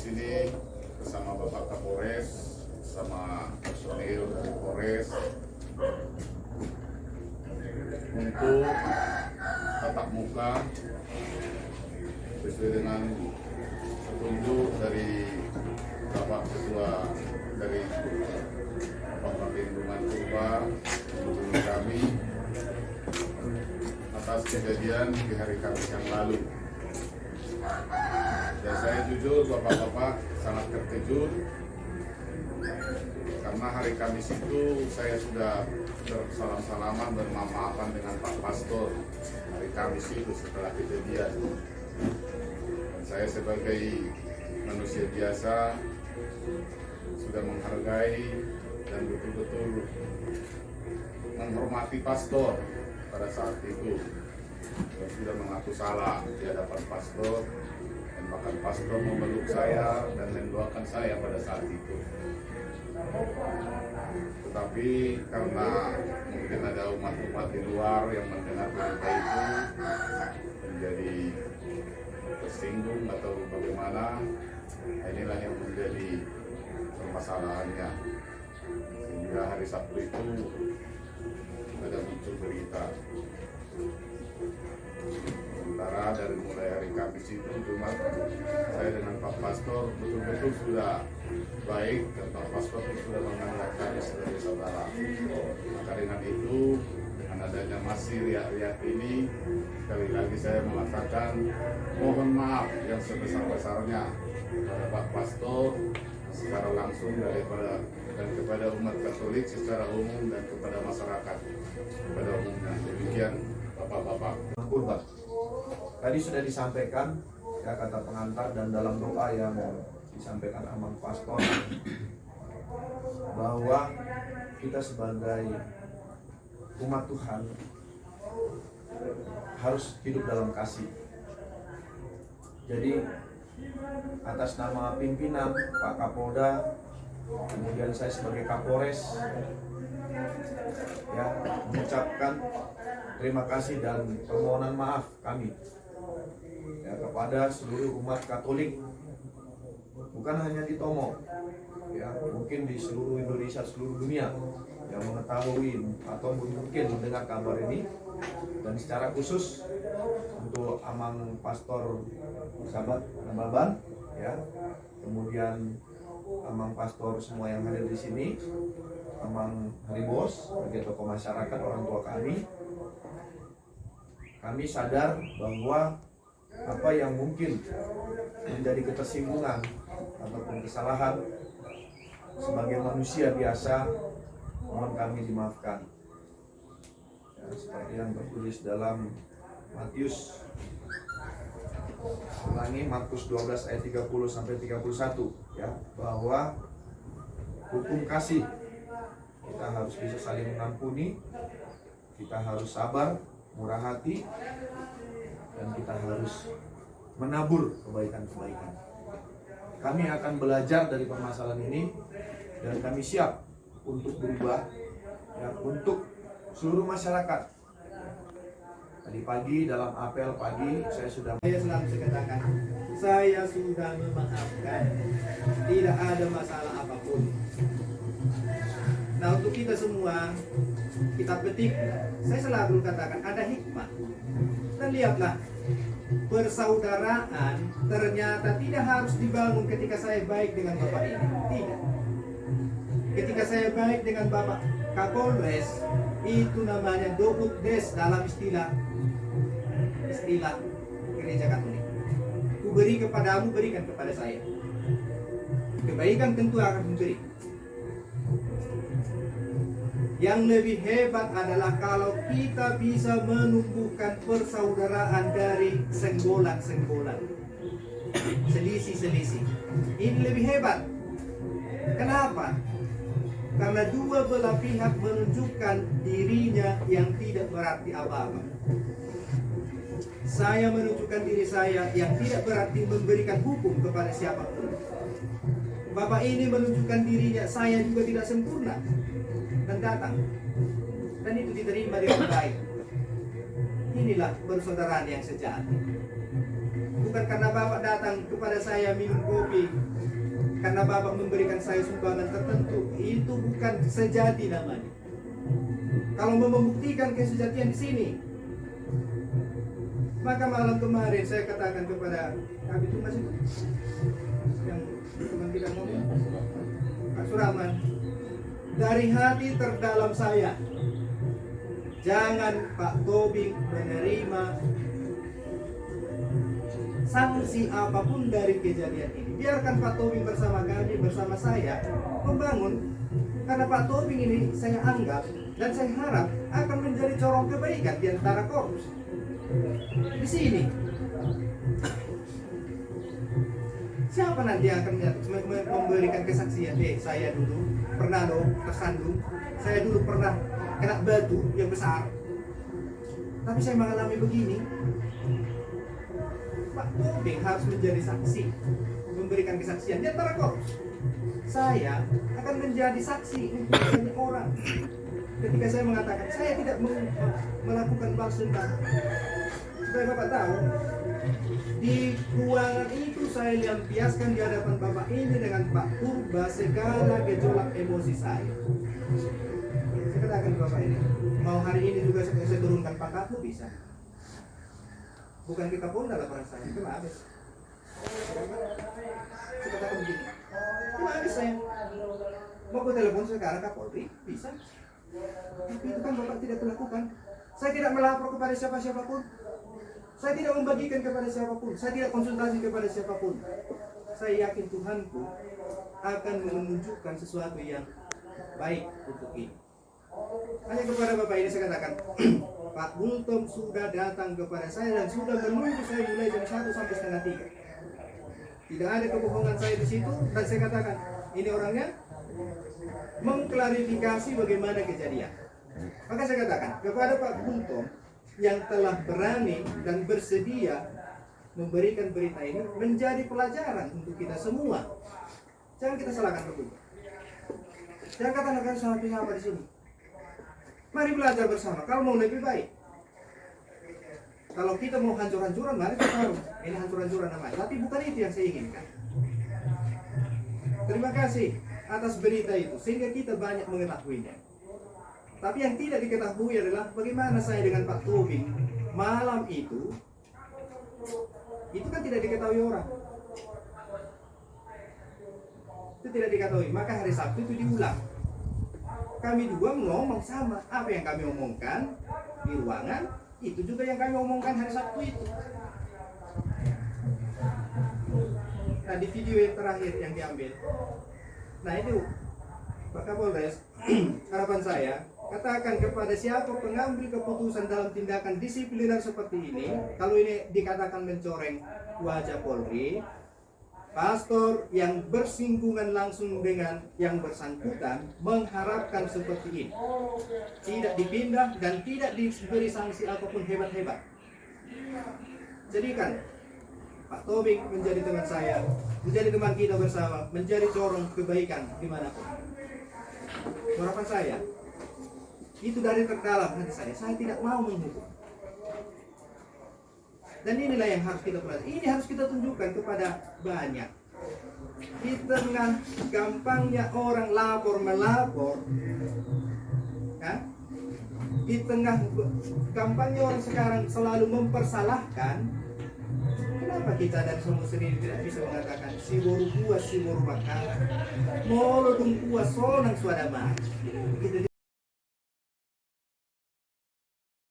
sini bersama Bapak Kapolres, sama personil dari Polres untuk tatap muka sesuai dengan petunjuk dari Bapak Ketua dari Bapak Perlindungan Purba menghubungi kami atas kejadian di hari Kamis yang lalu. Dan saya jujur, Bapak-bapak sangat terkejut karena hari Kamis itu saya sudah bersalam-salaman, bermaaf-maafan dengan Pak Pastor hari Kamis itu setelah kejadian. Dan saya sebagai manusia biasa sudah menghargai dan betul-betul menghormati pastor pada saat itu, dan sudah mengaku salah di hadapan pastor, dan bahkan pastor memeluk saya dan mendoakan saya pada saat itu. Tetapi karena mungkin ada umat-umat di luar yang mendengar berita itu menjadi tersinggung atau bagaimana, inilah yang menjadi permasalahannya, sehingga hari Sabtu itu ada muncul berita. Sementara dari mulai hari Kamis itu cuma saya dengan Pak Pastor betul-betul sudah baik, dan Pak Pastor sudah menganggap kami sebagai saudara. Maka dengan itu, dengan adanya masih riak-riak ini, sekali lagi saya mengatakan mohon maaf yang sebesar-besarnya kepada Pak Pastor secara langsung dan kepada umat Katolik secara umum dan kepada masyarakat pada umumnya. Demikian Bapak-bapak. Purba. Tadi sudah disampaikan ya kata pengantar dan dalam doa yang disampaikan Amang Pastor bahwa kita sebagai umat Tuhan harus hidup dalam kasih. Jadi atas nama pimpinan Pak Kapolda, kemudian saya sebagai Kapolres ya mengucapkan terima kasih dan permohonan maaf kami ya kepada seluruh umat Katolik, bukan hanya di Tomo ya, mungkin di seluruh Indonesia, seluruh dunia yang mengetahui atau mungkin mendengar kabar ini, dan secara khusus untuk Amang Pastor sahabat Nababan ya, kemudian Amang Pastor semua yang hadir di sini, Amang Haribos sebagai tokoh masyarakat, orang tua kami sadar bahwa apa yang mungkin menjadi ketersinggungan ataupun kesalahan sebagai manusia biasa, mohon kami dimaafkan ya, seperti yang tertulis dalam Matius 12 ayat 30 sampai 31 ya, bahwa hukum kasih kita harus bisa saling mengampuni, kita harus sabar, murah hati, dan kita harus menabur kebaikan-kebaikan. Kami akan belajar dari permasalahan ini, dan kami siap untuk berubah ya, untuk seluruh masyarakat. Tadi pagi dalam apel pagi saya selalu katakan, saya sudah memaafkan, tidak ada masalah apapun. Nah, untuk kita semua, kita petik, saya selalu katakan ada hikmah. Dan lihatlah, persaudaraan ternyata tidak harus dibangun ketika saya baik dengan Bapak ini. Tidak. Ketika saya baik dengan Bapak Kapolres, itu namanya dobut des dalam istilah gereja Katolik. Ku beri kepadamu, berikan kepada saya. Kebaikan tentu akan memberi. Yang lebih hebat adalah kalau kita bisa menumbuhkan persaudaraan dari senggolan-senggolan, selisih-selisih. Ini lebih hebat. Kenapa? Karena dua belah pihak menunjukkan dirinya yang tidak berarti apa-apa. Saya menunjukkan diri saya yang tidak berarti memberikan hukum kepada siapapun. Bapak ini menunjukkan dirinya, saya juga tidak sempurna, dan datang, dan itu diterima dengan baik. Inilah persaudaraan yang sejati. bukan karena Bapak datang kepada saya minum kopi, karena Bapak memberikan saya sumbangan tertentu. Itu bukan sejati namanya. Kalau mau membuktikan kesejatian di sini, maka malam kemarin saya katakan kepada Kak Tumas itu, yang teman kita ngomong, Pak Suraman, dari hati terdalam saya, jangan Pak Tobing menerima sanksi apapun dari kejadian ini. Biarkan Pak Tobing bersama kami, bersama saya membangun. Karena Pak Tobing ini saya anggap dan saya harap akan menjadi corong kebaikan di antara korps di sini. Siapa nanti yang akan memberikan kesaksian? Saya dulu pernah tersandung, saya dulu pernah kena batu yang besar, tapi saya mengalami begini. Pak Tobing harus menjadi saksi, memberikan kesaksian di antara korps. Saya akan menjadi saksi untuk banyak orang. Ketika saya mengatakan saya tidak melakukan balas dendam, supaya Bapak tahu, di ruangan itu saya lampiaskan di hadapan Bapak ini dengan Pak Purba segala gejolak emosi saya. Saya katakan ke Bapak ini, mau hari ini juga saya turunkan pangkatmu bisa. Bukan kita pun dalam laporan saya, itu habis. Saya katakan begini, itu habis saya. Mau ke telepon sekarang Kapolri, bisa. Tapi itu kan Bapak tidak lakukan. Saya tidak melapor kepada siapa-siapapun. Saya tidak membagikan kepada siapapun. Saya tidak konsultasi kepada siapapun. Saya yakin Tuhanku akan menunjukkan sesuatu yang baik untuk ini. Hanya kepada Bapak ini saya katakan, Pak Bultom sudah datang kepada saya dan sudah menunggu saya mulai jam 1 sampai setengah 3. Tidak ada kebohongan saya di situ, dan saya katakan, ini orangnya mengklarifikasi bagaimana kejadian. Maka saya katakan kepada Pak Bultom yang telah berani dan bersedia memberikan berita ini menjadi pelajaran untuk kita semua. Jangan kita salahkan Pak Bultom. Jangan katakan sama pihak apa di sini. Mari belajar bersama. Kalau mau lebih baik, kalau kita mau hancur-hancuran, mari kita tahu ini hancur-hancuran namanya. Tapi bukan itu yang saya inginkan. Terima kasih atas berita itu, sehingga kita banyak mengetahuinya. Tapi yang tidak diketahui adalah bagaimana saya dengan Pak Tobing malam itu kan tidak diketahui orang. Itu tidak diketahui. Maka hari Sabtu itu diulang. Kami juga ngomong sama apa yang kami omongkan di ruangan, itu juga yang kami omongkan hari Sabtu itu. Nah, di video yang terakhir yang diambil, nah itu Pak Kapolres, harapan saya, katakan kepada siapa pengambil keputusan dalam tindakan disipliner seperti ini, kalau ini dikatakan mencoreng wajah Polri, pastor yang bersinggungan langsung dengan yang bersangkutan mengharapkan seperti ini, tidak dipindah dan tidak diberi sanksi apapun hebat-hebat. Jadikan Pak Tobing menjadi teman saya, menjadi teman kita bersama, menjadi corong kebaikan dimanapun. Harapan saya, itu dari terdalam hati saya tidak mau menghukum. Dan inilah yang harus kita pelajari. Ini harus kita tunjukkan kepada banyak. Di tengah gampangnya orang melapor, kan? Di tengah gampangnya orang sekarang selalu mempersalahkan, kenapa kita dari semua sendiri tidak bisa mengatakan si boru buas, si boru bakar, molo dung kuas sonang suadama. Begitu.